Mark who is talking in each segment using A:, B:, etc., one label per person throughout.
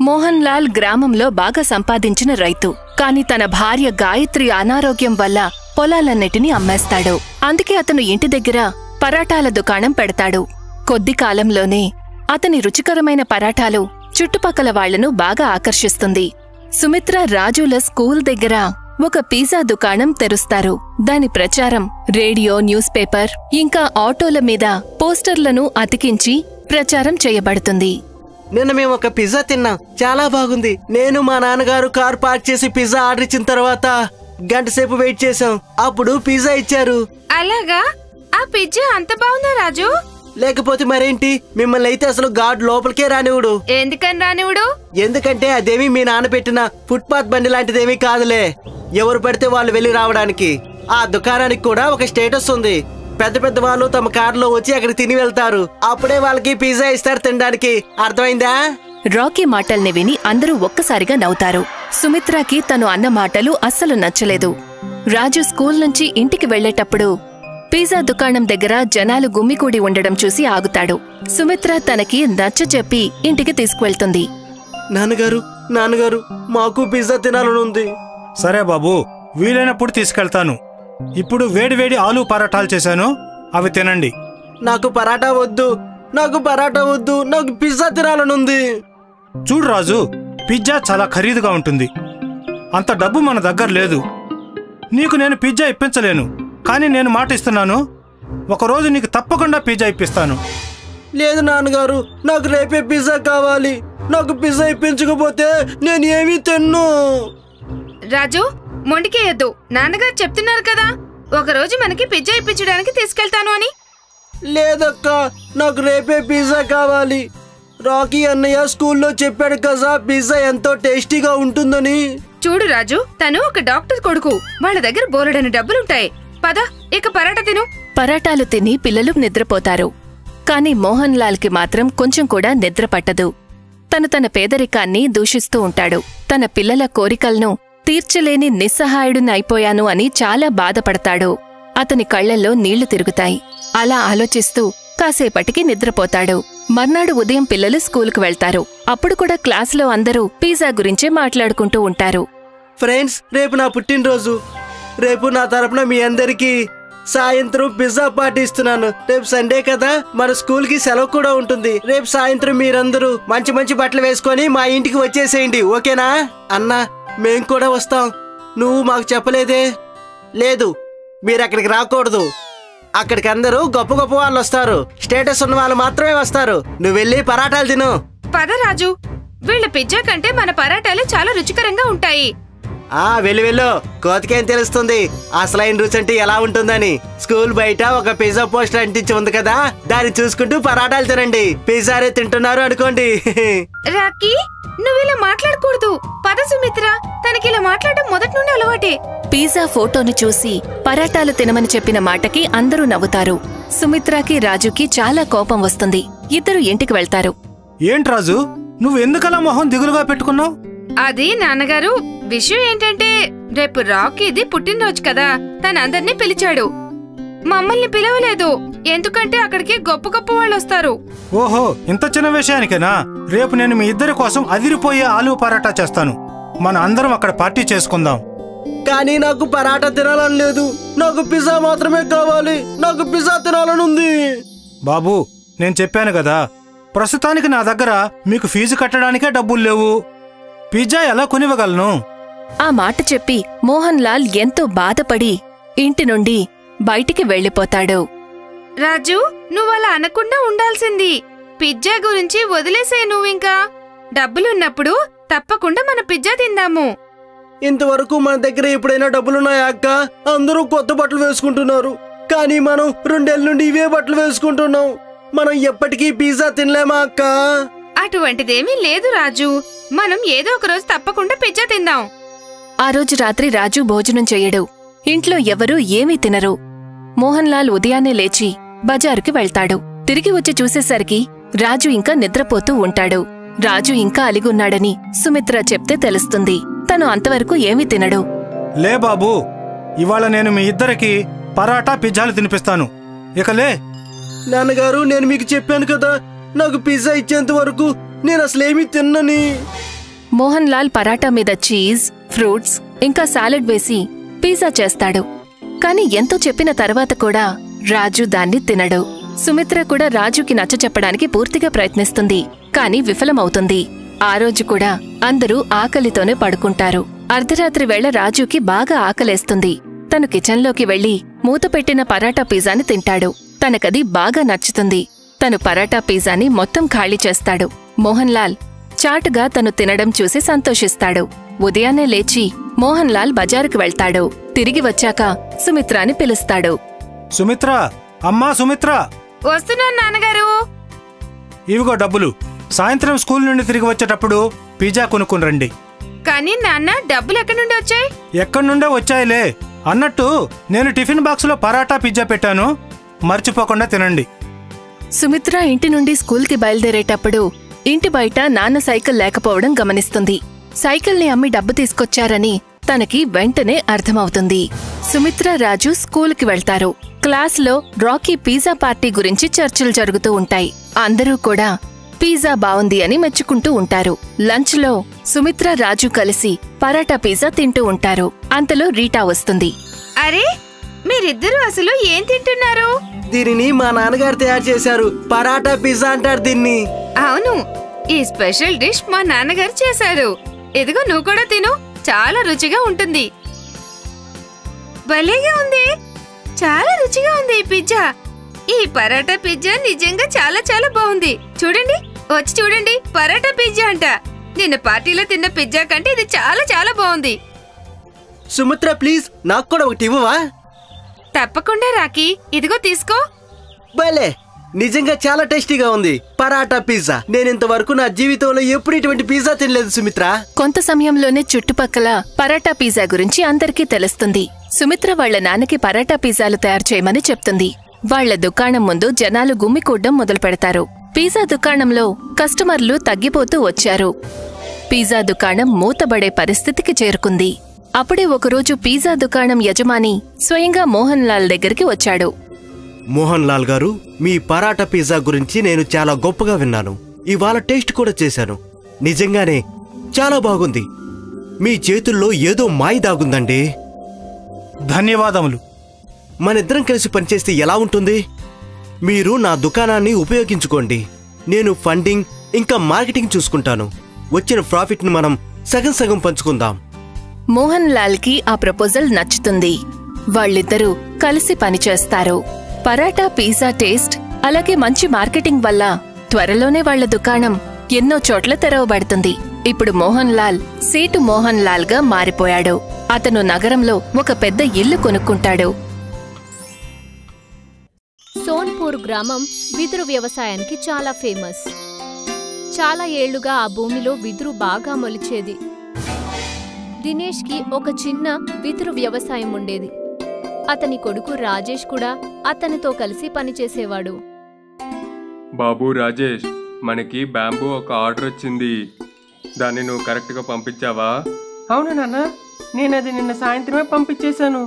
A: మోహన్ లాల్ గ్రామంలో బాగా సంపాదించిన రైతు. కాని తన భార్య గాయత్రి అనారోగ్యం వల్ల పొలాలన్నిటినీ అమ్మేస్తాడు. అందుకే అతను ఇంటి దగ్గర పరాటాల దుకాణం పెడతాడు. కొద్ది కాలంలోనే అతని రుచికరమైన పరాటాలు చుట్టుపక్కల వాళ్లను బాగా ఆకర్షిస్తుంది. సుమిత్ర రాజుల స్కూల్ దగ్గర ఒక పిజ్జా దుకాణం తెరుస్తారు. దాని ప్రచారం రేడియో, న్యూస్ పేపర్ ఇంకా ఆటోల మీద పోస్టర్లను అతికించి ప్రచారం చేయబడుతుంది.
B: నిన్న మేము ఒక పిజ్జా తిన్నాం, చాలా బాగుంది. నేను మా నాన్నగారు కార్ పార్క్ చేసి పిజ్జా ఆర్డర్ ఇచ్చిన తర్వాత గంట సేపు వెయిట్ చేసాం. అప్పుడు పిజ్జా ఇచ్చారు.
C: అలాగా? ఆ పిజ్జా అంత బాగుందా రాజు?
B: లేకపోతే మరేంటి, మిమ్మల్ని అయితే అసలు గాడ్ లోపలికే రానివుడు.
C: ఎందుకని రానివుడు?
B: ఎందుకంటే అదేమీ మీ నాన్న పెట్టిన ఫుట్పాత్ బండి లాంటిదేమీ కాదులే. ఎవరు పడితే వాళ్ళు వెళ్లి రావడానికి. ఆ దుకాణానికి కూడా ఒక స్టేటస్ ఉంది. పెద్ద పెద్ద వాళ్ళు తమ కారులో వచ్చి అక్కడ తిని వెళ్తారు. అప్పుడే వాళ్ళకి పిజ్జా ఇస్తారు తినడానికి. అర్థమైందా?
A: రాకీ మాటల్ని విని అందరూ ఒక్కసారిగా నవ్వుతారు. సుమిత్రకి తను అన్న మాటలు అస్సలు నచ్చలేదు. రాజు స్కూల్ నుంచి ఇంటికి వెళ్లేటప్పుడు పిజ్జా దుకాణం దగ్గర జనాలు గుమ్మికూడి ఉండడం చూసి ఆగుతాడు. సుమిత్ర తనకి నచ్చచెప్పి ఇంటికి తీసుకువెళ్తుంది.
B: నాన్నగారు, మాకు పిజ్జా తినాలనుంది.
D: సరే బాబు, వీలైనప్పుడు తీసుకెళ్తాను. ఇప్పుడు వేడివేడి ఆలూ పరాటాలు చేశాను, అవి తినండి.
B: నాకు పరాటా వద్దు, నాకు పిజ్జా తినాలనుంది.
D: చూడు రాజు, పిజ్జా చాలా ఖరీదుగా ఉంటుంది. అంత డబ్బు మన దగ్గర లేదు. నీకు నేను పిజ్జా ఇప్పించలేను. కానీ నేను మాట ఇస్తున్నాను, ఒకరోజు నీకు తప్పకుండా పిజ్జా ఇప్పిస్తాను.
B: లేదు నాన్నగారు, నాకు రేపే పిజ్జా కావాలి. నాకు పిజ్జా ఇప్పించకపోతే నేను ఏమీ తిన్ను.
C: రాజు, మొండికేయద్దు. నాన్నగారు చెప్తున్నారు కదా, ఒకరోజు మనకి పిజ్జా ఇప్పించడానికి తీసుకెళ్తాను అని.
B: లేదక్క, నాకు రేపే పిజ్జా కావాలి. రాకీ అన్నయ్య స్కూల్లో చెప్పాడు కదా పిజ్జా ఎంతో టేస్టీగా ఉంటుందని.
C: చూడు రాజు, తను ఒక డాక్టర్ కొడుకు. వాళ్ళ దగ్గర బోలెడని డబ్బులుంటాయి. పద, ఇక పరాటా తిను.
A: పరాటాలు తిని పిల్లలు నిద్రపోతారు. కాని మోహన్ లాల్ కి మాత్రం కొంచెం కూడా నిద్ర పట్టదు. తన పేదరికాన్ని దూషిస్తూ ఉంటాడు. తన పిల్లల కోరికలను తీర్చలేని నిస్సహాయుడునైపోయాను అని చాలా బాధపడతాడు. అతని కళ్లల్లో నీళ్లు తిరుగుతాయి. అలా ఆలోచిస్తూ కాసేపటికి నిద్రపోతాడు. మర్నాడు ఉదయం పిల్లలు స్కూలుకు వెళ్తారు. అప్పుడు కూడా క్లాసులో అందరూ పిజ్జా గురించే మాట్లాడుకుంటూ ఉంటారు.
B: ఫ్రెండ్స్, రేపు నా పుట్టినరోజు. రేపు నా తరపున మీ అందరికీ సాయంత్రం పిజ్జా పార్టీ ఇస్తున్నాను. రేపు సండే కదా, మన స్కూల్ కి సెలవు కూడా ఉంటుంది. రేపు సాయంత్రం మీరందరూ మంచి మంచి బట్టలు వేసుకొని మా ఇంటికి వచ్చేసేయండి, ఓకేనా? అన్నా, మేం కూడా వస్తాం. నువ్వు మాకు చెప్పలేదే? లేదు, మీరు అక్కడికి రాకూడదు. అక్కడికి అందరూ గొప్ప గొప్ప వాళ్ళు వస్తారు. స్టేటస్ ఉన్న వాళ్ళు మాత్రమే వస్తారు. నువ్వు వెళ్ళి పరాటాలు తిను.
C: పద రాజు, వీళ్ళ పిజ్జా కంటే మన పరాటాలు చాలా రుచికరంగా ఉంటాయి.
B: వెళ్ళు. కోతికేం తెలుస్తుంది అసలైన రుచి అంటే ఎలా ఉంటుందని? స్కూల్ బయట ఒక పిజ్జా పోస్టర్ అంటించి ఉంది కదా, దాన్ని చూసుకుంటూ పరాటాలు తినండి. పిజ్జారే తింటున్నారు అనుకోండి.
C: రాకీ, నువ్విలా మాట్లాడకూడదు. పద సుమిత్ర, తనకిలా మాట్లాడడం మొదటి నుండి అలవాటే.
A: పిజ్జా ఫోటోను చూసి పరాటాలు తినమని చెప్పిన మాటకి అందరూ నవ్వుతారు. సుమిత్రకి రాజుకి చాలా కోపం వస్తుంది. ఇద్దరు ఇంటికి వెళ్తారు.
D: ఏంటి రాజు, నువ్వెందుకలా మొహం దిగులుగా పెట్టుకున్నావు?
C: అది నాన్నగారు, విషయం ఏంటంటే రేపు రాకీది పుట్టినరోజు కదా, తనందర్నీ పిలిచాడు. మమ్మల్ని పిలవలేదు. ఎందుకంటే అక్కడికి గొప్ప గొప్ప వాళ్ళు వస్తారు.
D: ఓహో, ఇంత చిన్న విషయానికేనా? రేపు నేను మీ ఇద్దరి కోసం అదిరిపోయే ఆలూ పరాటా చేస్తాను. మన అందరం అక్కడ పార్టీ చేసుకుందాం.
B: కానీ నాకు పరాటా తినాలని లేదు. నాకు పిజ్జా మాత్రమే కావాలి. నాకు పిజ్జా తినాలనుంది.
D: బాబు, నేను చెప్పాను కదా, ప్రస్తుతానికి నా దగ్గర మీకు ఫీజు కట్టడానికే డబ్బులు లేవు. పిజ్జా ఎలా కొనివ్వగలను?
A: ఆ మాట చెప్పి మోహన్ లాల్ ఎంతో బాధపడి ఇంటి నుండి బయటికి వెళ్లిపోతాడు.
C: రాజు, నువ్వలా అనకుండా ఉండాల్సింది. పిజ్జా గురించి వదిలేసే. నువ్వింకా డబ్బులున్నప్పుడు తప్పకుండా మన పిజ్జా తిందాము.
B: ఇంతవరకు మన దగ్గర ఎప్పుడైనా డబ్బులున్నాయా అక్క? అందరూ కొత్త బట్టలు వేసుకుంటున్నారు. కానీ మనం 2 ఏళ్ల నుండి ఇవే బట్టలు వేసుకుంటున్నాం. మనం ఎప్పటికీ పిజ్జా తినలేమా అక్క?
C: అటువంటిదేమీ లేదు రాజు. మనం ఏదో ఒక రోజు తప్పకుండా పిజ్జా తిందాం.
A: ఆ రోజు రాత్రి రాజు భోజనం చెయ్యడు. ఇంట్లో ఎవరూ ఏమీ తినరు. మోహన్ లాల్ ఉదయాన్నే లేచి బజారుకి వెళ్తాడు. తిరిగి వచ్చి చూసేసరికి రాజు ఇంకా నిద్రపోతూ ఉంటాడు. రాజు ఇంకా అలిగున్నాడని సుమిత్ర చెప్తే తెలుస్తుంది. తను అంతవరకు ఏమీ తినడు.
D: లే బాబూ, ఇవాళ నేను మీ ఇద్దరికి పరాటా పిజ్జాలు తినిపిస్తాను. ఇక లే.
B: నాన్నగారు, నేను మీకు చెప్పాను కదా, నాకు పిజ్జా ఇచ్చేంత వరకు నేను అసలేమీ తిన్నని.
A: మోహన్ లాల్ పరాటా మీద చీజ్, ఫ్రూట్స్ ఇంకా సాలెడ్ వేసి పిజ్జా చేస్తాడు. కాని ఎంతో చెప్పిన తర్వాత కూడా రాజు దాన్ని తినడు. సుమిత్ర కూడా రాజుకి నచ్చచెప్పడానికి పూర్తిగా ప్రయత్నిస్తుంది, కాని విఫలమవుతుంది. ఆ రోజు కూడా అందరూ ఆకలితోనే పడుకుంటారు. అర్ధరాత్రి వేళ రాజుకి బాగా ఆకలేస్తుంది. తను కిచెన్లోకి వెళ్లి మూతపెట్టిన పరాటా పిజ్జాని తింటాడు. తనకది బాగా నచ్చుతుంది. తను పరాటా పిజ్జాని మొత్తం ఖాళీ చేస్తాడు. మోహన్ లాల్ చాటుగా తను తినడం చూసి సంతోషిస్తాడు. ఉదయాన్నే లేచి మోహన్ లాల్ బజారుకు వెళ్తాడు. తిరిగి వచ్చాక సుమిత్రాని పిలుస్తాడు.
D: సుమిత్ర, అమ్మా సుమిత్ర,
C: వస్తున్నాను నాన్నగారు.
D: ఇవిగో డబ్బులు. సాయంత్రం స్కూల్ నుండి తిరిగి వచ్చేటప్పుడు పిజ్జా కొనుక్కుని రండి.
C: కానీ నాన్న, డబ్బులు ఎక్కడి నుండి వచ్చాయి?
D: ఎక్కడి నుండే వచ్చాయిలే. అన్నట్టు నేను టిఫిన్ బాక్సులో పరాటా పిజ్జా పెట్టాను, మర్చిపోకుండా తినండి.
A: సుమిత్ర ఇంటి నుండి స్కూల్కి బయలుదేరేటప్పుడు ఇంటి బయట నాన్న సైకిల్ లేకపోవడం గమనిస్తుంది. సైకిల్ని అమ్మి డబ్బు తీసుకొచ్చారని తనకి వెంటనే అర్థమవుతుంది. సుమిత్ర, రాజు స్కూల్కి వెళ్తారు. క్లాస్లో రాకీ పిజ్జా పార్టీ గురించి చర్చలు జరుగుతూ ఉంటాయి. అందరూ కూడా పిజ్జా బావుంది అని మెచ్చుకుంటూ ఉంటారు. లంచ్లో సుమిత్ర, రాజు కలిసి పరాటా పిజ్జా తింటూ ఉంటారు. అంతలో రీటా వస్తుంది.
C: అరే, మీరిద్దరూ అసలు ఏం తింటున్నారు?
B: దీనిని మా నాన్నగారు తయారు చేశారు. పరాటా పిజ్జా అంటారు దీన్ని.
C: అవును, ఈ స్పెషల్ డిష్ మా నాన్నగారు చేశారు. ఇదిగో, నువ్వు కూడా తిను, చాలా రుచిగా ఉంటుంది. భలేగా ఉంది, చాలా రుచిగా ఉంది ఈ పిజ్జా. ఈ పరాటా పిజ్జా నిజంగా చాలా చాలా బాగుంది. చూడండి, వచ్చి చూడండి, పరాటా పిజ్జా అంట. నిన్న పార్టీలో తిన్న పిజ్జా కంటే ఇది చాలా చాలా బాగుంది.
B: సుమిత్ర, ప్లీజ్ నాకు కూడా ఒకటి ఇవ్వవా?
C: తప్పకుండా రాకీ, ఇదిగో తీసుకో.
B: భలే, నిజంగా చాలా టేస్టీగా ఉంది పరాటా పిజ్జా. నేనింతవరకు నా జీవితంలో ఎప్పుడు ఇటువంటి పిజ్జా తినలేదు సుమిత్ర.
A: కొంత సమయంలోనే చుట్టుపక్కల పరాటా పిజ్జా గురించి అందరికీ తెలుస్తుంది. సుమిత్ర వాళ్ల నాన్నకి పరాటా పిజ్జాలు తయారు చేయమని చెప్తుంది. వాళ్ల దుకాణం ముందు జనాలు గుమ్మికూడ్డం మొదలు పెడతారు. పిజ్జా దుకాణంలో కస్టమర్లు తగ్గిపోతూ వచ్చారు. పిజ్జా దుకాణం మూతబడే పరిస్థితికి చేరుకుంది. అప్పుడే ఒకరోజు పిజ్జా దుకాణం యజమాని స్వయంగా మోహన్ లాల్ దగ్గరికి వచ్చాడు.
B: మోహన్ లాల్ గారు, మీ పరాటా పిజ్జా గురించి నేను చాలా గొప్పగా విన్నాను. ఇవాళ టేస్ట్ కూడా చేశాను. నిజంగానే చాలా బాగుంది. మీ చేతుల్లో ఏదో మాయ దాగుందండి.
D: ధన్యవాదములు.
B: మనిద్దరం కలిసి పనిచేస్తే ఎలా ఉంటుంది? మీరు నా దుకాణాన్ని ఉపయోగించుకోండి. నేను ఫండింగ్ ఇంకా మార్కెటింగ్ చూసుకుంటాను. వచ్చిన ప్రాఫిట్ని మనం సగం సగం పంచుకుందాం.
A: మోహన్ లాల్కి ఆ ప్రపోజల్ నచ్చుతుంది. వాళ్ళిద్దరూ కలిసి పనిచేస్తారు. పరాటా పిజ్జా టేస్ట్ అలాగే మంచి మార్కెటింగ్ వల్ల త్వరలోనే వాళ్ల దుకాణం ఎన్నో చోట్ల తెరవబడుతుంది. ఇప్పుడు మోహన్ లాల్ సేటు మోహన్ లాల్ గా మారిపోయాడు. అతను నగరంలో ఒక పెద్ద ఇల్లు కొనుక్కుంటాడు.
E: సోన్పూర్ గ్రామం వెదురు వ్యవసాయానికి చాలా ఫేమస్. చాలా ఏళ్లుగా ఆ భూమిలో వెదురు బాగా మొలిచేది. దినేష్కి ఒక చిన్న వెదురు వ్యవసాయం ఉండేది. అతని కొడుకు రాజేష్ కూడా అతనితో కలిసి పనిచేసేవాడు.
F: బాబు రాజేష్, మనకి బ్యాంబూ ఒక ఆర్డర్ వచ్చింది. దాన్ని నువ్వు కరెక్ట్గా పంపించావా?
G: అవును నాన్న, నేను అది నిన్న సాయంత్రమే పంపించేశాను.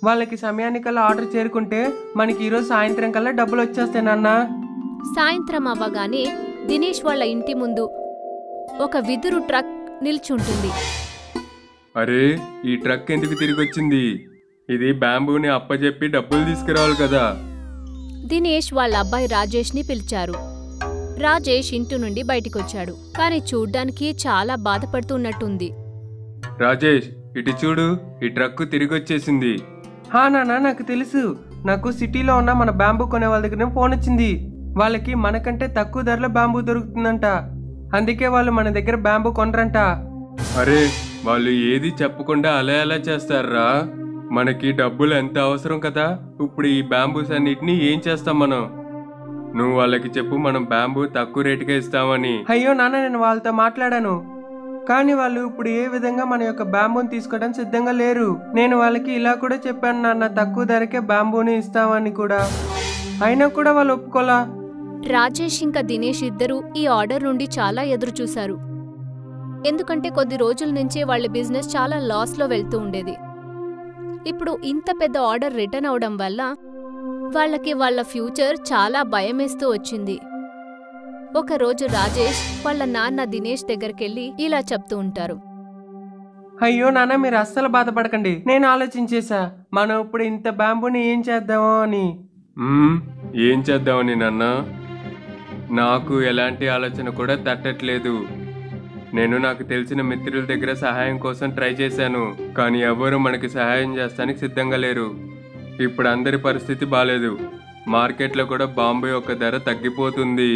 G: వాళ్ళకి సమయానికల్లా ఆర్డర్ చేరుకుంటే మనకి ఈరోజు సాయంత్రం కల్లా డబ్బులు వచ్చేస్తాయి నాన్న.
E: సాయంత్రం అవ్వగానే దినేష్ వాళ్ళ ఇంటి ముందు ఒక వెదురు ట్రక్ నిల్చుంటుంది.
F: అరే, ఈ ట్రక్ ఎందుకు తిరిగి వచ్చింది? ఇది బ్యాంబూని అప్పజెప్పి డబ్బులు తీసుకురావాలి కదా.
E: దినేష్ వాళ్ళ అబ్బాయి రాజేష్ని పిలిచారు. రాజేష్ ఇంటి నుండి బయటికొచ్చాడు. కానీ చూడ్డానికి చాలా బాధపడుతున్నట్టుంది.
F: రాజేష్, ఇటు చూడు, ఈ ట్రక్ తిరిగి వచ్చేసింది.
G: హా నాన్న, నాకు తెలుసు. నాకు సిటీలో ఉన్న మన బ్యాంబూ కొనే వాళ్ళ దగ్గర ఫోన్ వచ్చింది. వాళ్ళకి మనకంటే తక్కువ ధరలో బ్యాంబూ దొరుకుతుందంట. అందుకే వాళ్ళు మన దగ్గర బ్యాంబూ కొనరంట.
F: అరే, వాళ్ళు ఏది చెప్పకుండా అలా ఎలా చేస్తారా? మనకి డబ్బులు ఎంత అవసరం కదా. ఇప్పుడు ఈ బ్యాంబూస్ అన్నిటినీ ఏం చేస్తాం మనం? నువ్వు వాళ్ళకి చెప్పు, మనం బ్యాంబూ తక్కువ రేటుగా ఇస్తామని.
G: అయ్యో నాన్న, నేను వాళ్ళతో మాట్లాడాను. కానీ వాళ్ళు ఇప్పుడు ఏ విధంగా మన యొక్క బ్యాంబూని తీసుకోవడానికి సిద్ధంగా లేరు. నేను వాళ్ళకి ఇలా కూడా చెప్పాను నాన్న, తక్కువ ధరకే బ్యాంబూని ఇస్తామని కూడా. అయినా కూడా వాళ్ళు ఒప్పుకోలా.
E: రాజేష్ ఇంకా దినేష్ ఇద్దరూ ఈ ఆర్డర్ నుండి చాలా ఎదురుచూశారు. ఎందుకంటే కొద్ది రోజుల నుంచే వాళ్ళ బిజినెస్ చాలా లాస్లో వెళ్తూ ఉండేది. ఇప్పుడు ఇంత పెద్ద ఆర్డర్ రిటర్న్ అవడం వల్ల వాళ్ళకి వాళ్ళ ఫ్యూచర్ చాలా భయమేస్తూ వచ్చింది. ఒకరోజు రాజేష్ వాళ్ళ నాన్న దినేష్ దగ్గరికెళ్ళి ఇలా చెప్తూ ఉంటారు.
G: అయ్యో నాన్న, మీరు అస్సలు బాధపడకండి. నేను ఆలోచించేసా, మనం ఇప్పుడు ఇంత బ్యాంబూని ఏం చేద్దామో అని.
F: ఏం చేద్దామని నాన్న? నాకు ఎలాంటి ఆలోచన కూడా తట్టట్లేదు. నేను నాకు తెలిసిన మిత్రుల దగ్గర సహాయం కోసం ట్రై చేశాను, కానీ ఎవరు మనకి సహాయం చేస్తానికి సిద్ధంగా లేరు. ఇప్పుడు అందరి పరిస్థితి బాలేదు. మార్కెట్లో కూడా బాంబు యొక్క ధర తగ్గిపోతుంది.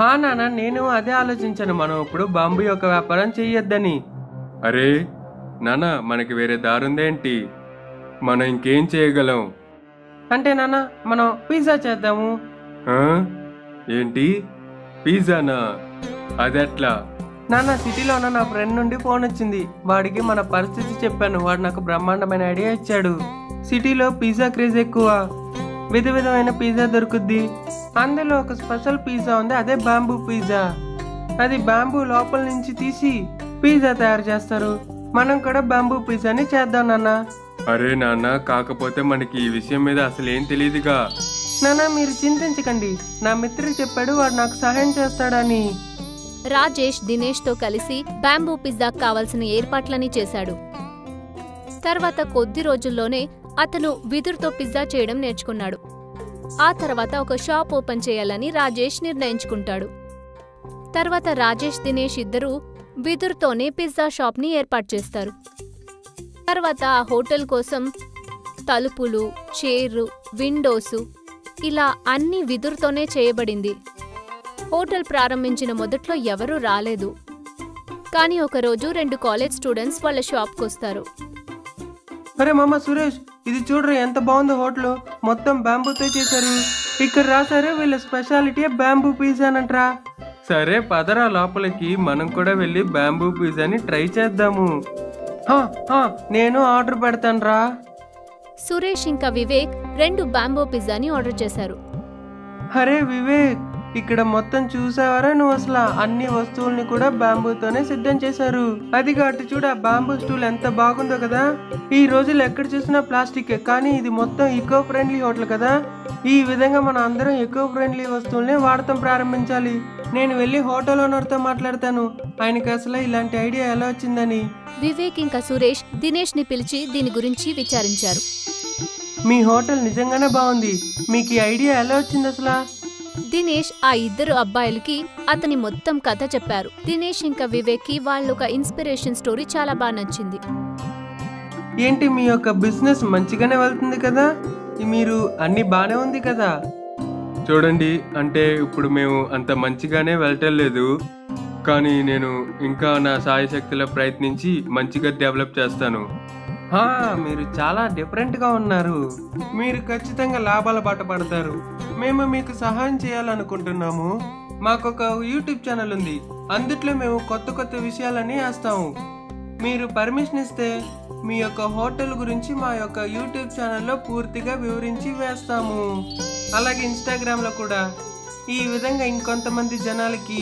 G: నాన్న, నేను అదే ఆలోచించాను, మనం ఇప్పుడు బాంబు యొక్క వ్యాపారం చెయ్యొద్దని.
F: అరే నాన్న, మనకి వేరే దారుందేంటి? మనం ఇంకేం చేయగలం?
G: అంటే నాన్న, మనం పిజ్జా చేద్దాము.
F: ఏంటి, పిజ్జానా? అదెట్లా?
G: నాన్న, సిటీలో ఉన్న నా ఫ్రెండ్ నుండి ఫోన్ వచ్చింది. వాడికి మన పరిస్థితి చెప్పాను. వాడు నాకు బ్రహ్మాండమైన ఐడియా ఇచ్చాడు. సిటీలో పిజ్జా క్రేజ్ ఎక్కువ, విధమైన పిజ్జా దొరుకుద్ది. అందులో ఒక స్పెషల్ పిజ్జా ఉంది, అదే బాంబూ పిజ్జా. అది బాంబూ లోపల నుంచి తీసి పిజ్జా తయారు చేస్తారు. మనం కూడా బాంబూ పిజ్జాని చేద్దాం నాన్న.
F: అరే నాన్న, కాకపోతే మనకి ఈ విషయం మీద అసలు ఏం తెలియదుగా.
G: నాన్న, మీరు చింతించకండి, నా మిత్రుడు చెప్పాడు, వాడు నాకు సహాయం చేస్తాడని.
E: రాజేష్ దినేష్తో కలిసి బాంబూ పిజ్జాకు కావలసిన ఏర్పాట్లని చేశాడు. తర్వాత కొద్ది రోజుల్లోనే అతను వెదురుతో పిజ్జా చేయడం నేర్చుకున్నాడు. ఆ తర్వాత ఒక షాప్ ఓపెన్ చేయాలని రాజేష్ నిర్ణయించుకుంటాడు. తర్వాత రాజేష్ దినేష్ ఇద్దరూ వెదురుతోనే పిజ్జా షాప్ని ఏర్పాటు చేస్తారు. తర్వాత ఆ హోటల్ కోసం తలుపులు, చైర్లు, విండోసు ఇలా అన్ని వెదురుతోనే చేయబడింది. హోటల్ ప్రారంభించిన మొదట్లో ఎవరూ రాలేదు. కానీ ఒకరోజు 2 కాలేజ్ స్టూడెంట్స్ వాళ్ళ షాప్కొస్తారు.
G: అరే మామ సురేష్, ఇది చూడరు ఎంత బాగుందో హోటల్, మొత్తం బ్యాంబూతో చేశారు. ఇక్కడ రాశారు వీళ్ళ స్పెషాలిటీ బాంబూ పిజ్జానంట్రా. సరే పదరా లోపలికి, మనం కూడా వెళ్ళి బాంబూ పిజ్జాని ట్రై చేద్దాము. నేను ఆర్డర్ పెడతాను రా.
E: సురేష్ ఇంకా వివేక్ 2 బాంబూ పిజ్జాని ఆర్డర్ చేశారు.
G: అరే వివేక్, ఇక్కడ మొత్తం చూసావరా నువ్వు? అసలు అన్ని వస్తువుల్ని కూడా బాంబూతోనే సిద్ధం చేశారు. అది అటు చూడ, బాంబూ స్టూల్ ఎంత బాగుందో కదా. ఈ రోజులు ఎక్కడ చూసినా ప్లాస్టిక్, కానీ ఇది మొత్తం ఈకో ఫ్రెండ్లీ హోటల్ కదా. ఈ విధంగా మనం అందరం ఈకో ఫ్రెండ్లీ వస్తువుల్ని వాడటం ప్రారంభించాలి. నేను వెళ్ళి హోటల్ ఓనర్తో మాట్లాడతాను, ఆయనకి అసలు ఇలాంటి ఐడియా ఎలా వచ్చిందని.
E: వివేక్ ఇంకా సురేష్ దినేష్ ని పిలిచి దీని గురించి విచారించారు.
G: మీ హోటల్ నిజంగానే బాగుంది, మీకు ఈ ఐడియా ఎలా వచ్చింది అసలు?
E: దినేష్ ఆ 2 అబ్బాయిలకి అతని మొత్తం కథ చెప్పారు. దినేష్ ఇంకా వివేక్ కి వాళ్ళొక ఇన్స్పిరేషన్ స్టోరీ చాలా బాగా నచ్చింది.
G: ఏంటి, మీ యొక్క బిజినెస్ మంచిగానే వెళ్తుంది కదా, మీరు అన్ని బానే ఉంది కదా?
F: చూడండి, అంటే ఇప్పుడు మేము అంత మంచిగానే వెళ్ళటం లేదు, కానీ నేను ఇంకా నా సాయశక్తిలో ప్రయత్నించి మంచిగా డెవలప్ చేస్తాను.
G: మీరు చాలా డిఫరెంట్గా ఉన్నారు. మీరు ఖచ్చితంగా లాభాల బాట పడతారు. మేము మీకు సహాయం చేయాలనుకుంటున్నాము. మాకొక యూట్యూబ్ ఛానల్ ఉంది, అందుట్లో మేము కొత్త విషయాలని వేస్తాము. మీరు పర్మిషన్ ఇస్తే మీ యొక్క హోటల్ గురించి మా యొక్క యూట్యూబ్ ఛానల్లో పూర్తిగా వివరించి వేస్తాము. అలాగే ఇన్స్టాగ్రామ్లో కూడా. ఈ విధంగా ఇంకొంతమంది జనాలకి,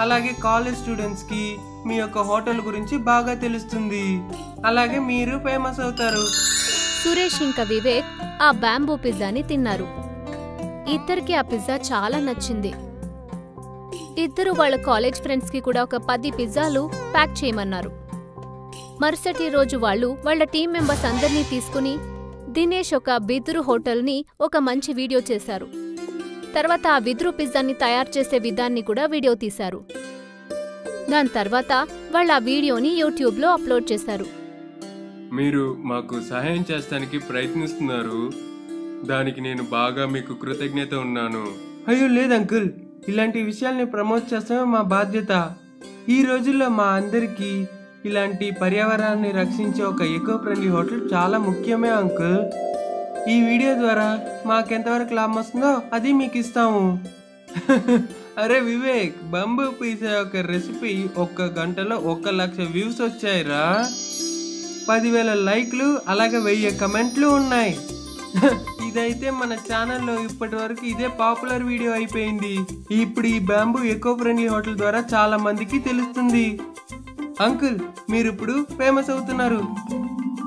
G: అలాగే కాలేజ్ స్టూడెంట్స్కి మీ యొక్క హోటల్ గురించి బాగా తెలుస్తుంది. అలాగే మీరు ఫేమస్ అవుతారు.
E: సురేష్ ఇంకా వివేక్ ఆ బాంబూ పిజ్జాని తిన్నారు. ఇద్దరికి ఆ పిజ్జా చాలా నచ్చింది. ఇద్దరు వాళ్ళ కాలేజ్ ఫ్రెండ్స్ కి కూడా ఒక 10 పిజ్జాలు ప్యాక్ చేయమన్నారు. మరుసటి రోజు వాళ్ళు వాళ్ళ టీం మెంబర్స్ అందరినీ తీసుకుని దినేష్ ఒక వెదురు హోటల్ని ఒక మంచి వీడియో చేశారు. తర్వాత ఆ వెదురు పిజ్జాని తయారు చేసే విధాన్ని కూడా వీడియో తీశారు. దాని తర్వాత వాళ్ళు ఆ వీడియోని యూట్యూబ్లో అప్లోడ్ చేశారు.
F: మీరు మాకు సహాయం చేస్తానికి ప్రయత్నిస్తున్నారు, దానికి నేను బాగా మీకు కృతజ్ఞత ఉన్నాను.
G: అయ్యో లేదు అంకుల్, ఇలాంటి విషయాల్ని ప్రమోట్ చేస్తామే మా బాధ్యత. ఈ రోజుల్లో మా అందరికీ ఇలాంటి పర్యావరణాన్ని రక్షించే ఒక ఈకో ఫ్రెండ్లీ హోటల్ చాలా ముఖ్యమే అంకుల్. ఈ వీడియో ద్వారా మాకెంతవరకు లాభం వస్తుందో అది మీకు ఇస్తాము. అరే వివేక్, బాంబూ పిజ్జా యొక్క రెసిపీ 1 గంటలో 1,00,000 వ్యూస్ వచ్చాయిరా. 10,000 లైక్లు, అలాగే 1000 కమెంట్లు ఉన్నాయి. ఇదైతే మన ఛానల్లో ఇప్పటి వరకు ఇదే పాపులర్ వీడియో అయిపోయింది. ఇప్పుడు ఈ బాంబూ ఎకో ఫ్రెండ్లీ హోటల్ ద్వారా చాలా మందికి తెలుస్తుంది. అంకుల్, మీరు ఇప్పుడు ఫేమస్ అవుతున్నారు.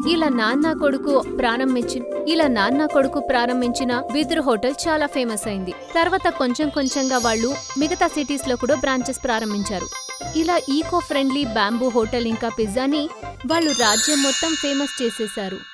E: ఇలా నాన్న కొడుకు ప్రారంభించిన బిద్రు హోటల్ చాలా ఫేమస్ అయింది. తర్వాత కొంచెం కొంచెంగా వాళ్ళు మిగతా సిటీస్ లో కూడా బ్రాంచెస్ ప్రారంభించారు. ఇలా ఈకో ఫ్రెండ్లీ బ్యాంబూ హోటల్ ఇంకా పిజ్జాని వాళ్ళు రాజ్యం మొత్తం ఫేమస్ చేసేశారు.